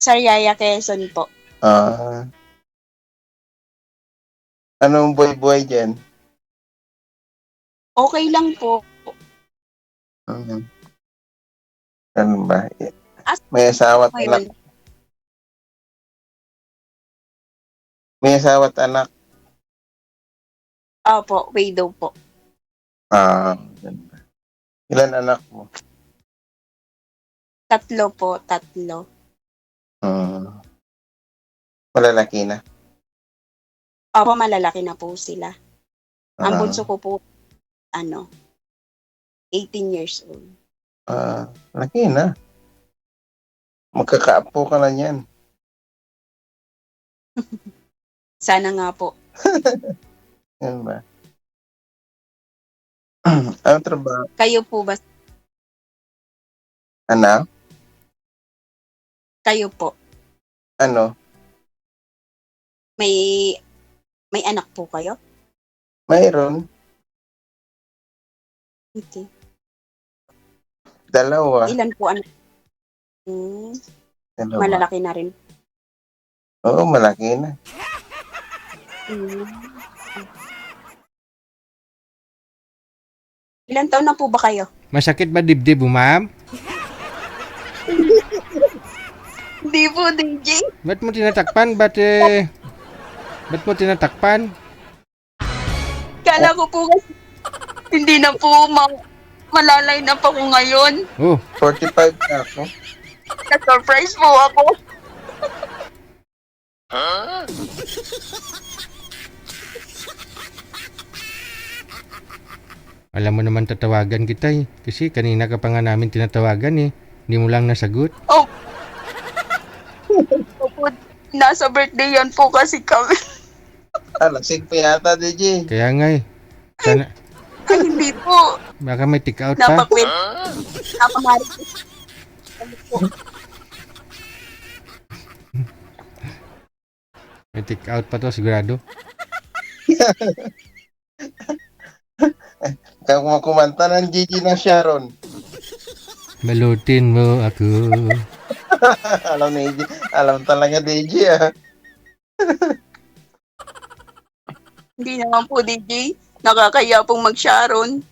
Sariaya, Quezon po. Ah, anong buhay-buhay dyan? Okay lang po. Mhm. Ano ba? As May asawa at anak. ngayon, May asawa at anak. opo, widow po. Ah, ganda. Ilan anak mo? 3 po, 3. Hmm. Malalaki na. Opo, malalaki na po sila. Ang bunso Ah, ko po, 18 years old. laki na. Magkakaapo ka na niyan. Sana nga po. Yan ba? Ano trabaho? Kayo po ba? Anak? Kayo po, Ano? may may anak po kayo? Mayroon. Okay. Dalawa. Ilan po anak? Hmm, Dalawa. malalaki na rin. Oo, malaki na. Hmm. Ilan taon na po ba kayo? Masakit ba dibdib mo, ma'am? Hindi po, DJ. Ba't mo tinatakpan? Ba't mo tinatakpan? Kala ko po kasi hindi na po malalay na po ko ngayon. Oh, 45 na ako. Na-surprise po ako. alam mo naman tatawagan kita eh. Kasi kanina ka pa nga namin tinatawagan eh. Hindi mo lang nasagot. Oh. Opo, nasa birthday yan po kasi kami. Lasing pa yata, DJ. Kaya nga eh. Sana, Ay, hindi po. baka may take out pa. Napakwit. Napamari. Ano po? May take out pa to sigurado. Kaya kumanta ng Gigi ng Sharon. Balutin mo ako. Alam talaga DJ ah. Hindi naman po, DJ. Nakakaya pong mag-Sharon.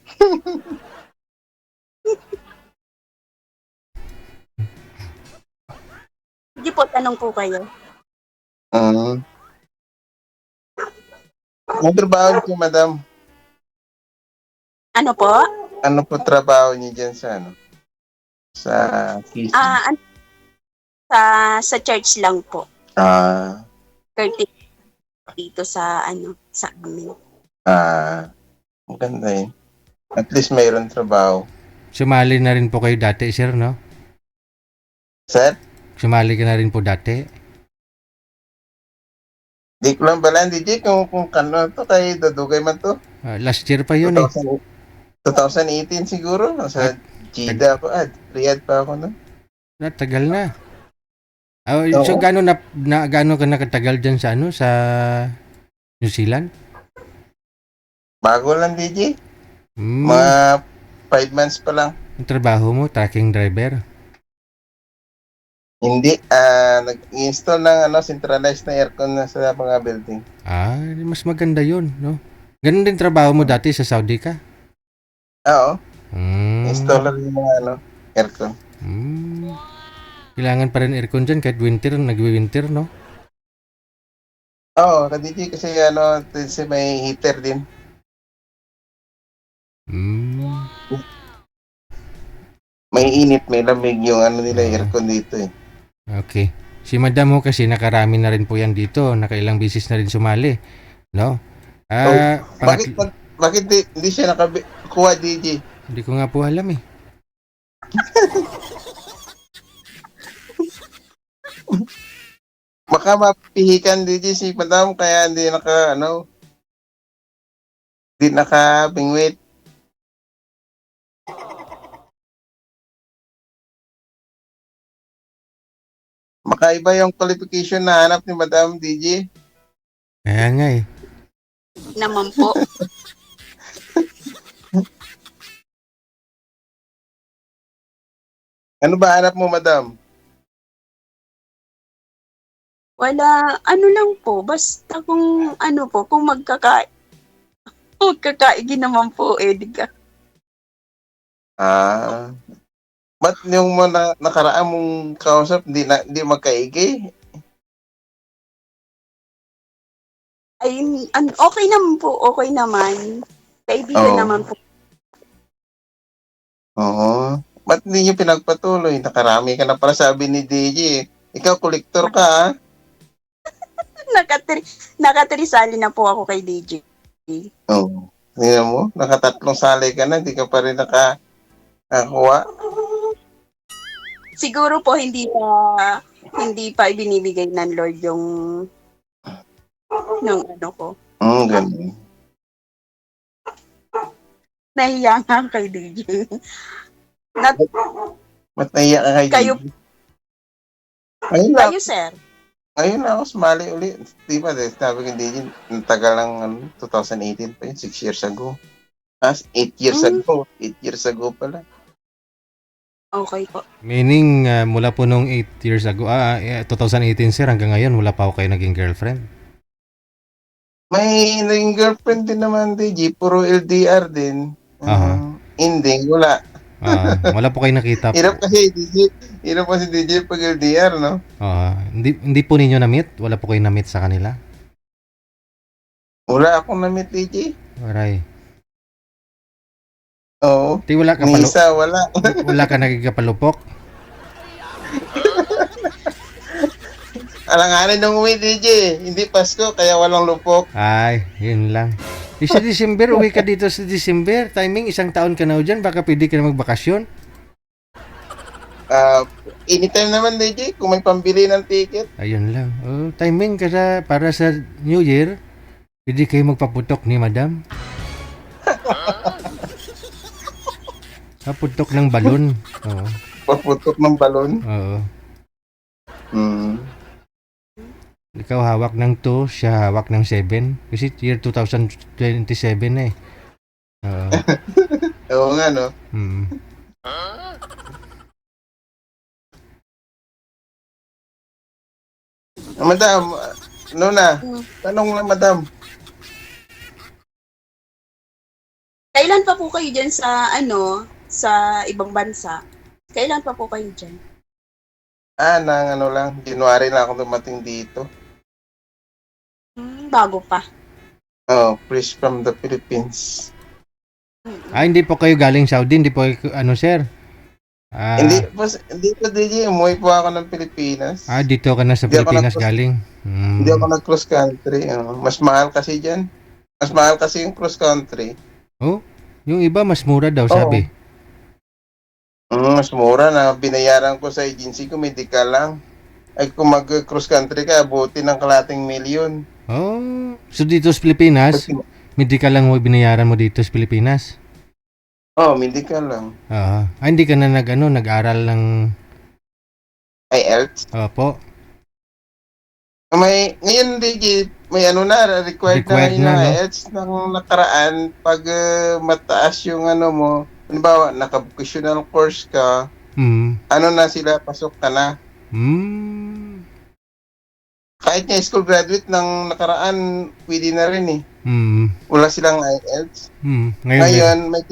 Hindi po, tanong po kayo. Ano trabaho niyo, madam? Ano po? Ano po trabaho niyo dyan sa sa PC? Sa church lang po. 30 dito sa sa amin. Maganda eh. At least mayroon trabaho. Sumali na rin po kayo dati, sir, no? Sir? Sumali ka na rin po dati. Di ko lang balaan, DJ, kung kano to, kay Dudugay man to. Last year pa yun eh. 2018 siguro. Sa Jeddah ako, Riyadh pa ako, no? Tagal na. So gaano gaano ka nakatagal diyan sa sa New Zealand? Bago lang, DJ. Hmm. Mga 5 months pa lang. Ang trabaho mo, trucking driver? Hindi, nag-install ng centralized na aircon na sa mga building. Mas maganda yun, no? Ganun din trabaho mo dati sa Saudi ka? Oo. Hmm. Installer yung mga aircon. Kailangan pa rin aircon dyan kahit winter, nagwi-winter, no? Oo, DJ kasi kasi may heater din. May init, may lamig yung nila aircon dito eh. Okay. Si Madam mo kasi nakarami na rin po yan dito. Nakailang bisis na rin sumali. No? Bakit hindi siya nakakuha, DJ? Hindi ko nga po alam eh. Baka mapihikan, DJ, si Madam kaya hindi nakabingwit. Makaiba yung qualification na hanap ni Madam, DJ. Kaya nga eh. Naman po. Ano ba hanap mo, Madam? Wala, ano lang po, basta kung ano po, kung magkakaigi naman po, di ka. Ah, ba't yung mga nakaraan mong kausap, hindi magkaigi? Ay, okay naman po, okay naman. Kaibigan Oo. naman po. Oo. Ba't hindi nyo pinagpatuloy? Nakarami ka na para sabi ni DJ. Ikaw, kolektor ka, ha? Nakatirisali na po ako kay DJ. Oo. Tingnan mo, nakatatlong sali ka na, hindi ka pa rin nakakuha. Siguro po hindi pa ibinibigay ng Lord yung ng ano ko. Ganun. Nahiya nga kay DJ. Ba't naiyak ka kay Kayo- DJ? Ayun lang. Kayo, sir. Ayun na ako, sumali ulit. Di ba, sabi ko DJ, ang tagal ng 2018 pa yun, 6 years ago. 8 years ago. 8 years ago pala. Okay po. Meaning, mula po nung 8 years ago, 2018 sir, hanggang ngayon, wala pa ako kayo naging girlfriend. May naging girlfriend din naman, DJ. Puro LDR din. Aha. Hindi, wala. Wala po kayo nakita po. Hirap kasi, DJ. Hirap kasi, DJ, pag LDR, no? Hindi po ninyo na-meet? Wala po kayo na-meet sa kanila? Wala akong na-meet, DJ. Aray. Oo. Di wala ka Ni isa, wala. wala ka nagkakapalupok? Alanganin ng uwi, DJ. Hindi Pasko, kaya walang lupok. Ay, yun lang. Sa December, uwi ka dito sa December. Timing, 1 taon ka na dyan. Baka pwede ka na magbakasyon. Anytime naman, DJ, kung may pambili ng ticket. Ayun lang. Timing para sa New Year, pwede kayo magpaputok ni Madam. Paputok ng balon. Oo. Paputok ng balon. Oo. Hmm. Ikaw hawak ng 2, siya hawak ng 7. Kasi year 2027 eh. Oo. Oo nga, no? Hmm. Madam, ano na? Tanong lang, madam. Kailan pa po kayo dyan sa ibang bansa? Kailan pa po kayo dyan? Nang lang, January lang ako dumating dito. Bago pa. Oh, fresh from the Philippines. Hindi po kayo galing Saudi, hindi po kayo, sir? Hindi po, DJ, umuwi po ako ng Pilipinas. Dito ka na sa Hindi ako Pilipinas galing. Hindi ako nag-cross country. Mas mahal kasi dyan. Mas mahal kasi yung cross country. Oh, yung iba mas mura daw, sabi. Mas mura na. Binayaran ko sa agency ko, medical lang. Ay kung mag-cross country ka, abutin ng kalating milyon. Oh, so dito sa Pilipinas, medical lang mo binayaran mo dito sa Pilipinas? Medical lang. Hindi ka na nag-aral ng IELTS? Opo. Ngayon, DJ, may required na yung IELTS ng nakaraan pag mataas yung mo. Halimbawa, naka-vocational course ka, na sila, pasok ka na. Kahit nga school graduate ng nakaraan, pwede na rin eh. Wala silang IELTS. Ngayon may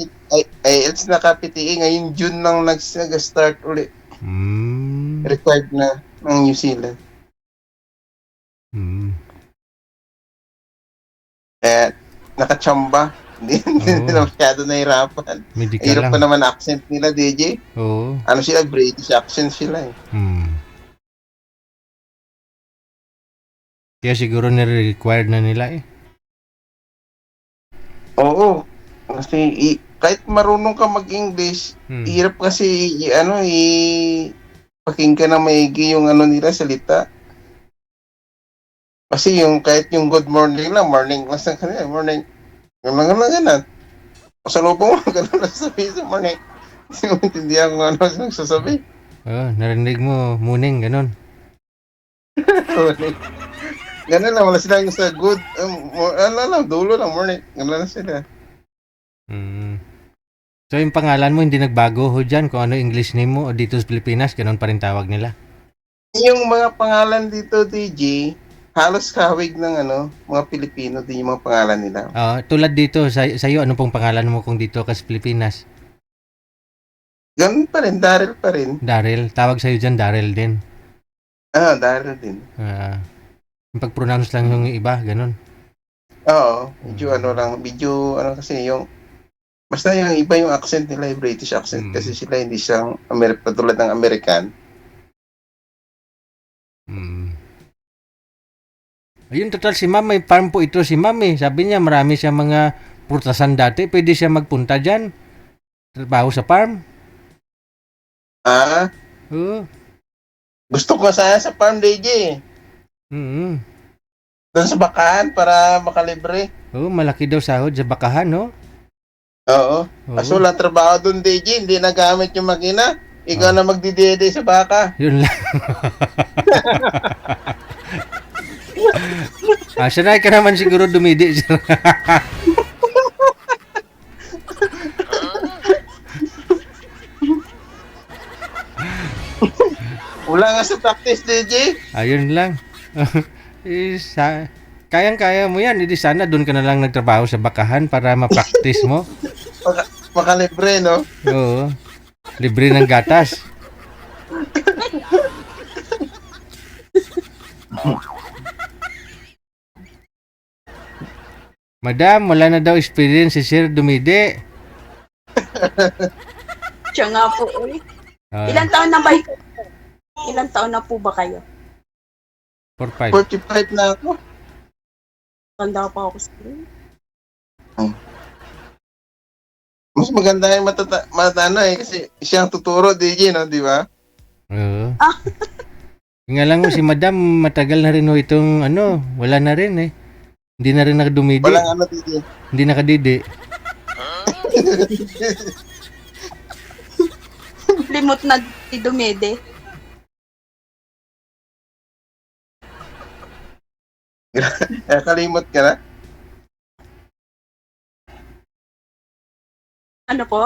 IELTS na ka-PTE. Ngayon, June lang nag-start ulit. Required na ng New Zealand. Nakachamba. Hindi nila masyado nahirapan. Hirap pa naman accent nila, DJ. Oo. Sila, British accent sila eh. Kaya siguro nire-required na nila eh. Oo. Kasi kahit marunong ka mag-English, hirap kasi pakinggan na maigi yung nila salita. Kasi kahit yung good morning lang sa kanila, morning. Ganun. Pasalubong mo, ganun lang sabihin sa morning. Hindi mo intindihan kung ano nagsasabi. Narinig mo, morning, ganun. Ganun lang, wala silang sa good, dulo lang, morning. Ganun lang sila. So yung pangalan mo hindi nagbago ho dyan kung ano English name mo o dito sa Pilipinas, ganun pa rin tawag nila? yung mga pangalan dito, DJ, halos kahawig ng mga Pilipino din yung mga pangalan nila. Tulad dito, sa'yo, ano pong pangalan mo kung dito ka sa Pilipinas? Ganun pa rin, Daryl pa rin. Daryl. Tawag sa'yo dyan, Daryl din. Daryl din. Yung pag-pronounce lang yung iba, ganun. Oo, medyo kasi yung, basta yung iba yung accent nila, yung British accent, kasi sila hindi siyang tulad ng American. Ayun, total, si ma'am, may farm po ito si ma'am eh. Sabi niya, marami siya mga prutasan dati. Pwede siya magpunta dyan. Trabaho sa farm. Oo. Gusto ko sana sa farm, DJ. Doon sa bakahan para makalibre. Malaki daw sahod sa bakahan, no? Oo. Kaso lang trabaho doon, DJ, hindi nagamit yung makina. Ikaw na magdidede sa baka. Yun lang. Sanay ka naman siguro dumidi. Wala nga sa practice, DJ. Ayun lang. Kayang-kaya mo yan. Hindi sana doon ka na lang nagtrabaho sa bakahan para ma-practice mo. Makalibre, no? Oo. Libre ng gatas. Madam, wala na daw experience si Sir Dumide. Siya nga po eh. Ilang taon na ba ikaw? Ilang taon na po ba kayo? 45. 45 na ako. Tanda pa ako sa Mas maganda yung kasi siyang tuturo, DJ, no? Di ba? Oo. Nga lang si Madam, matagal na rin itong wala na rin eh. Hindi na rin nakadumidi. Walang DJ. Hindi nakadidi. Limot na si Dumede. Kalimot ka na? Ano po?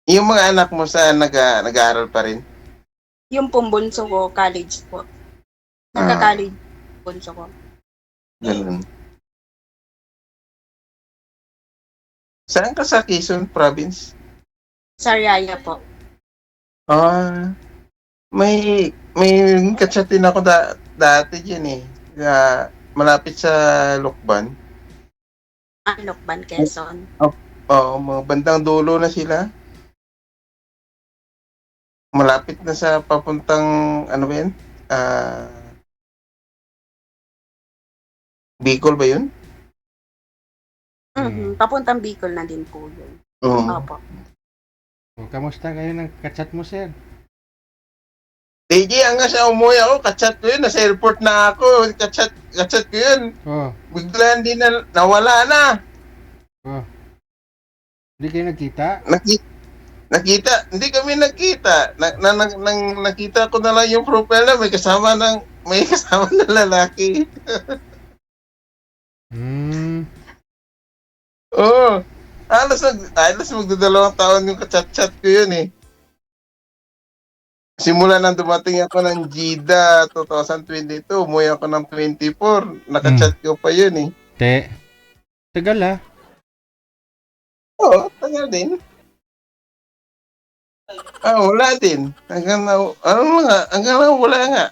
Yung mga anak mo nag-aaral pa rin? Yung pumbunso ko, college po. Nagka-college bunso ko. Ganun. Saan ka sa Quezon Province? Sariaya po. May katsatin ako dati dyan eh. Malapit sa Lukban. Lukban, Quezon. Mga bandang dulo na sila. Malapit na sa papuntang, ba yan? Bicol ba yun? Papuntang Bicol na din po yun. Opo. Kamusta kayo ng kachat mo, sir? DJ, hanggang sa umuwi ako, kachat ko yun. Nasa airport na ako. Kachat ko yun. Bigla hindi na, nawala na. Hindi kayo nagkita? Nakita, hindi kami nagkita. Nakita ko na lang yung profile na may kasama na lalaki. Halos magdadalawang taon yung kachat-chat ko yun eh. Simula nang dumating ako ng Jeddah 2022, umuwi ako ng 24, nakachat ko pa yun eh. Tagal ah. Oo, tagal din. Wala din. Hanggang wala nga.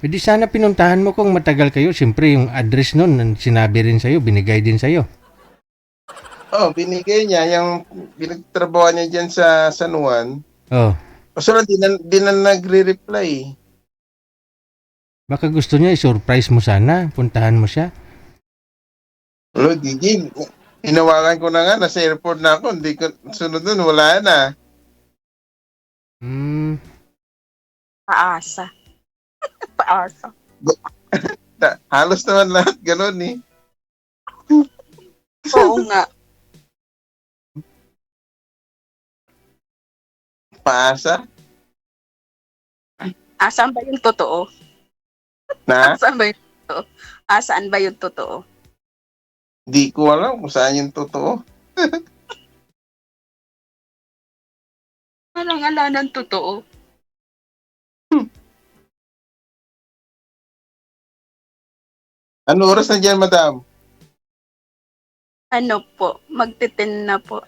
Pwede sana pinuntahan mo kung matagal kayo. Siyempre, yung address nun, sinabi rin sa'yo, binigay din sa'yo. Binigay niya. Yung pinagtrabaho niya dyan sa San Juan. Kaso lang, di na nagre-reply. Baka gusto niya i-surprise mo sana. Puntahan mo siya. DJ, hinawakan ko na nga. Nasa airport na ako. Hindi ko, sunod nun, wala na. Paasa. Paasa. Halos naman lahat ganun eh. Oo nga. Paasa? Saan ba yung totoo? Saan ba yung totoo? Saan ba yung totoo? Di ko alam kung saan yung totoo. Walang ala ng totoo. Ano oras na dyan, madam? Ano po, magte-10 na po.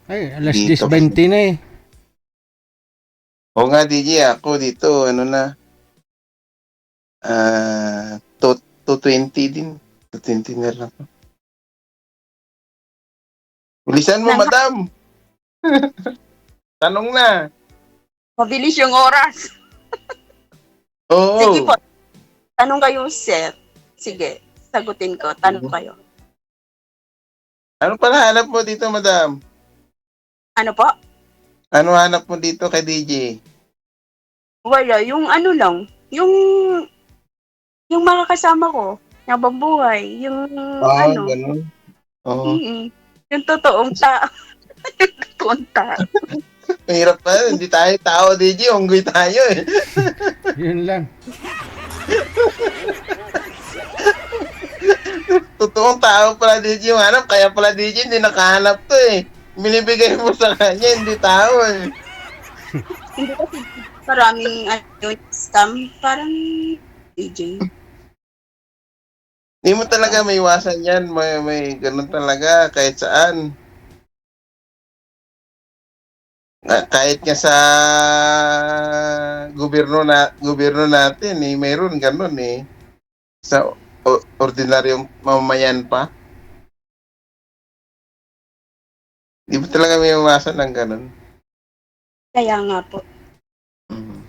Ay, alas Dito 10:20 na eh. Oo nga, DJ, ako dito, ano na, 220 din. 220 na lang. Bilisan mo, Nang- madam. Tanong na. Mabilis yung oras. Oo. Sige po, tanong kayo, sir. Sige, sagutin ko. Tanong kayo. Ano pala hanap mo dito, madam? Ano po? Ano hanap mo dito kay DJ? Wala, yung ano lang, yung mga kasama ko, habang buhay, yung ano, Ganun. Oo. yung totoong yung totoong tao. Mahirap pa. Hindi tayo tao, DJ. Unggoy tayo eh. Yun lang. Totoong tao pala, DJ, yung hanap. Kaya pala, DJ, hindi nakahanap to eh. Binibigay mo sa kanya, hindi tao eh. Hindi kasi maraming scam, parang DJ. Hindi mo talaga may iwasan yan. May ganun talaga kahit saan. Kahit nga sa gobyerno natin eh, mayroon ganun eh. Sa ordinaryong mamamayan pa. Hindi mo talaga may iwasan ng ganun. Kaya nga po. Mhm.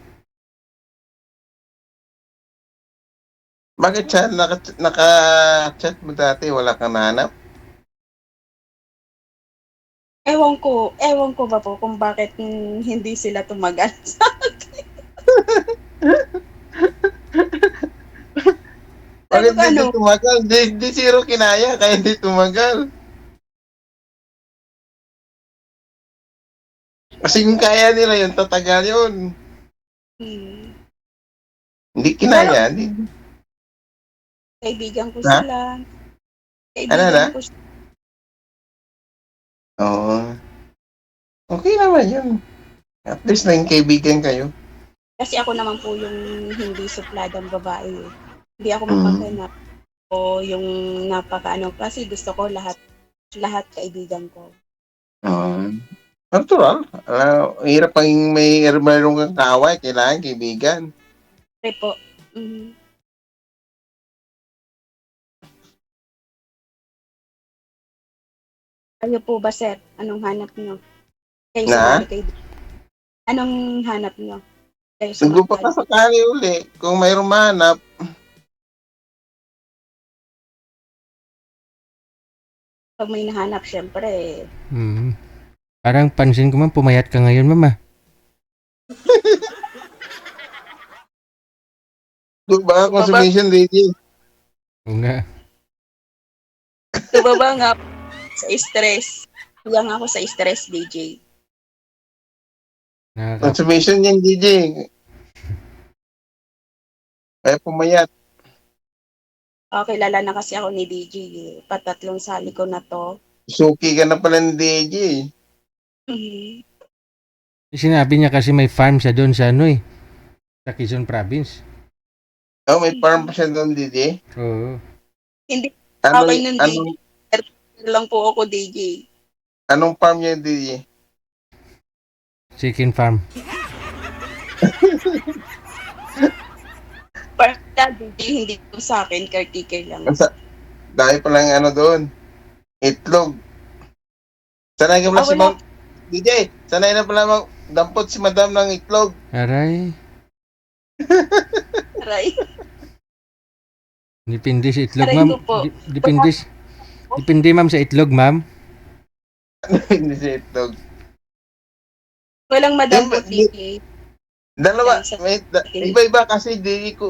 Bakit siya naka-chat mo dati? Wala kang nahanap? Ewan ko ba po kung bakit hindi sila tumagal. Bakit Pero hindi tumagal? Di zero kinaya, kaya hindi tumagal. Kasi kung kaya nila yun, tatagal yun. Hindi kinaya. Kaibigan ko Ha? sila. Ano na? Kaibigan ko sila. Oo. Okay naman yun. At least naging kaibigan kayo. Kasi ako naman po yung hindi supladang babae. Eh. Hindi ako Mm. mapaghanap o yung napakaano. Kasi gusto ko lahat kaibigan ko. Natural. Hirap pang mayroong kang kaaway. Kailangan kaibigan. Pre po. Mhm. Kayo po ba, sir? Anong hanap nyo? Kayo sa Na? mga kaibigan. Anong hanap nyo? Kayo sa mga Nagpo pa sakali uli. Kung mayroong mahanap, pag may nahanap, syempre, Hmm. Parang pansin ko man, pumayat ka ngayon, mama. doon ba consummation lady? Oo nga. tumaba nga sa stress. Kaya nga ako sa stress, DJ. Consummation yan, DJ. Kaya pumayat. Kilala na kasi ako ni DJ. Patatlong sali ko na to. Suki ka na pala ni DJ. Mhm. Sinabi niya kasi may farm siya doon sa ano eh. Sa Quezon Province. Oh, may farm pa siya doon, DJ. Oo. Hindi Ano, okay nun, anong, DJ. Lang po ako, DJ. anong farm niya, DJ? Chicken farm. Para DJ, hindi ko sa akin, caretaker lang. Dahil palang ano doon. Itlog. Sanay ka pala si Wala. Ma'am. DJ, sanay na pala dampot si Madam ng itlog. Aray. Aray. Depende sa itlog, Aray ma'am. ko po. Depende, ma'am, sa itlog, ma'am. Hindi si itlog. Walang madampot, Di- DJ. Dalawa. Iba-iba kasi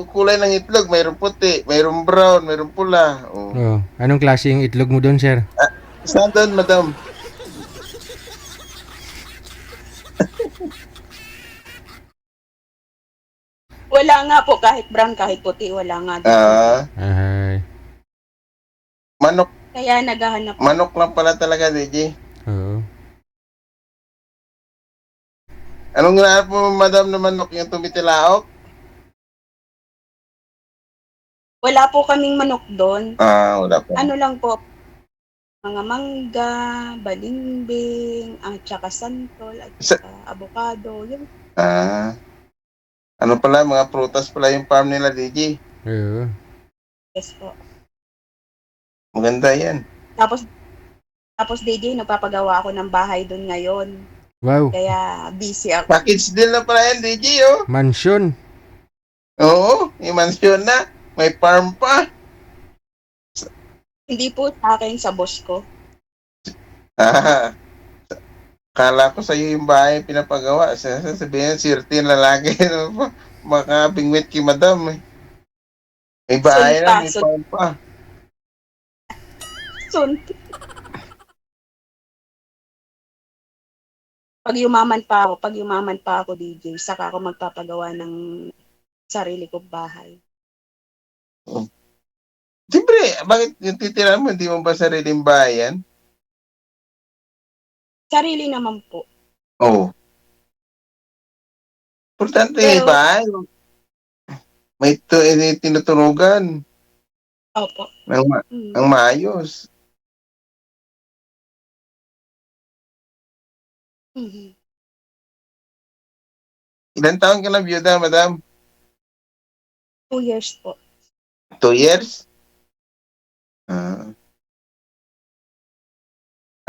kulay ng itlog. Mayroong puti, mayroong brown, mayroong pula. Oh. Oh. Anong klase yung itlog mo doon, sir? Saan doon, Madam? Wala nga po, kahit brown, kahit puti, wala nga. Ay. Manok. Kaya naghahanap. Manok lang pala talaga, DJ. Oo. Anong hinahanap mo, Madam, na manok? Yung tumitilaok? Wala po kaming manok doon. Wala pa. Ano lang po, mga mangga, balimbing, at saka santol, at saka avocado. Yun. Ano pala, mga prutas pala yung farm nila, DJ. Oo. Yes po. Maganda yan. Tapos DJ, nagpapagawa ako ng bahay doon ngayon. Wow. Kaya busy ako. Package deal na pala yan, DJ, oh. Mansion. Oo, may mansion na. May farm pa. Hindi po sa akin, sa boss ko. Kala ko sa'yo yung bahay pinapagawa. Sasabihin, sirtin lalaki. Makabingwit kay madam. Eh. May bahay na, may farm pa. Soon. Pag yumaman pa ako, DJ, saka ako magpapagawa ng sarili kong bahay. Siyempre, bakit yung titira mo, hindi mo ba sariling bahay yan? Sarili naman po. Oo. Importante yung bahay. May tinuturugan. Opo. Ang maayos. Mhm. Ilan taon ka na byuda, madam? 2 years po. 2 years?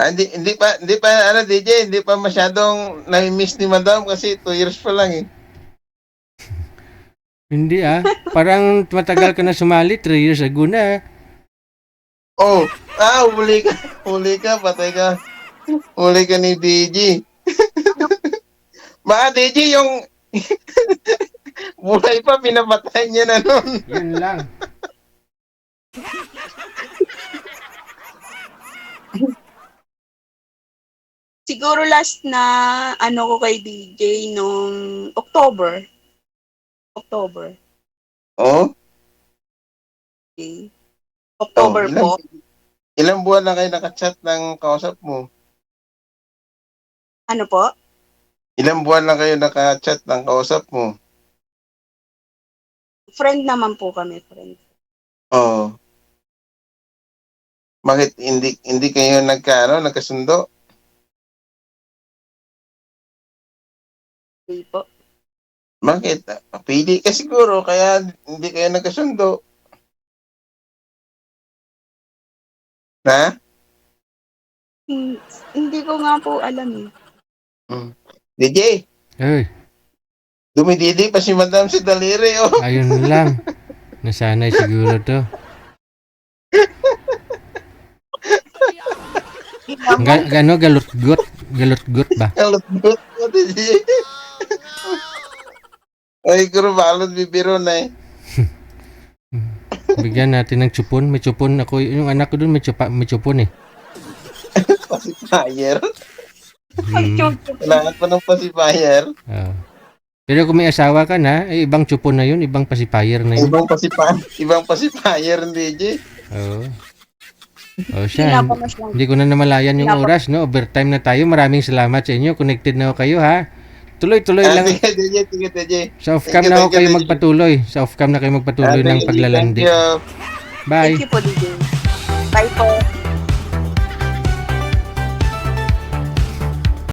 Hindi pa, ano, DJ, hindi pa masyadong na-miss ni madam kasi 2 years pa lang eh. Hindi Parang matagal ka na sumali, 3 years ago na. Oh, huli ka, patay ka. Huli ka ni DJ. Mga DJ, yung buhay pa, pinapatay niya na nun. Yun lang. Siguro last na ano ko kay DJ nung October. Oh? Okay. October po. Ilang buwan na kayo nakachat ng kausap mo? Ano po? Ilang buwan na kayo nakachat ng kausap mo? Friend naman po kami, friend. Oo. Bakit hindi kayo nagkasundo? Hindi po. Bakit? Pili ka siguro, kaya hindi kayo nagkasundo. Ha? Hindi ko nga po alam eh. DJ, Ay, dumididi pa si madam si daliri, oh. ayun lang. Nasanay siguro to. Galot-gut? Galot-gut ba? Kalot-gut mo, DJ. Ay, kuro balot bibiro na eh. Bigyan natin ng chupon. May chupon ako. Yung anak ko dun may chupon eh. Pacifier. Ay, chuchu. Kailangan pa ng pacifier. Pero kung may asawa ka na, ibang chupon na yun. Ibang pacifier na yun. Ibang pacifier, DJ. Oo. Siya. Hindi ko na namalayan yung oras, no? Overtime na tayo. Maraming salamat sa inyo. Connected na ako kayo, ha? Tuloy-tuloy lang. Sige, DJ. Sa off-cam na ako kayo magpatuloy. Sa off-cam na kayo magpatuloy ng paglalandi. Thank you. Bye. Thank you po, DJ. Bye po.